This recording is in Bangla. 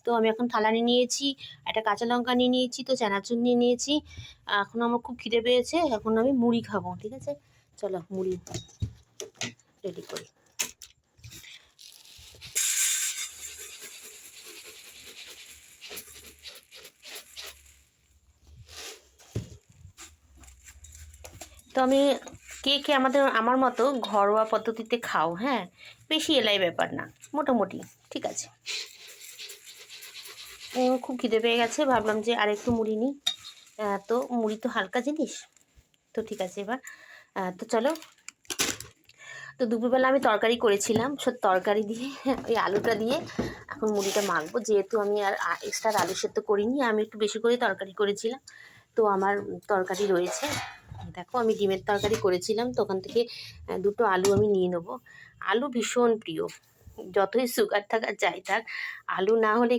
তো আমি এখন থালা নিয়ে নিয়েছি, একটা কাঁচা লঙ্কা নিয়ে নিয়েছি, তো চানাচুর নিয়ে নিয়েছি। এখন আমার খুব খিদে পেয়েছে, এখন আমি মুড়ি খাবো। ঠিক আছে, চলো মুড়ি রেডি করি। তো আমি কে কে আমার মতো ঘরোয়া পদ্ধতিতে খাও, হ্যাঁ, বেশি এলাই ব্যাপার না, মোটামুটি ঠিক আছে। খুব খিদে পেয়ে গেছে, ভাবলাম যে আর একটু মুড়ি নিই। তো মুড়ি তো হালকা জিনিস, তো ঠিক আছে এবার। তো চলো, তো দুপুরবেলা আমি তরকারি করেছিলাম, তরকারি দিয়ে ওই আলুটা দিয়ে এখন মুড়িটা মাখবো। যেহেতু আমি আর এক্সট্রা আলু সেদ্ধ করিনি, আমি একটু বেশি করে তরকারি করেছিলাম, তো আমার তরকারি রয়েছে। দেখো আমি ডিমের তরকারি করেছিলাম, তো ওখান থেকে দুটো আলু আমি নিয়ে নেবো। আলু ভীষণ প্রিয়, যতই সুগার থাক আর যাই থাক, আলু না হলে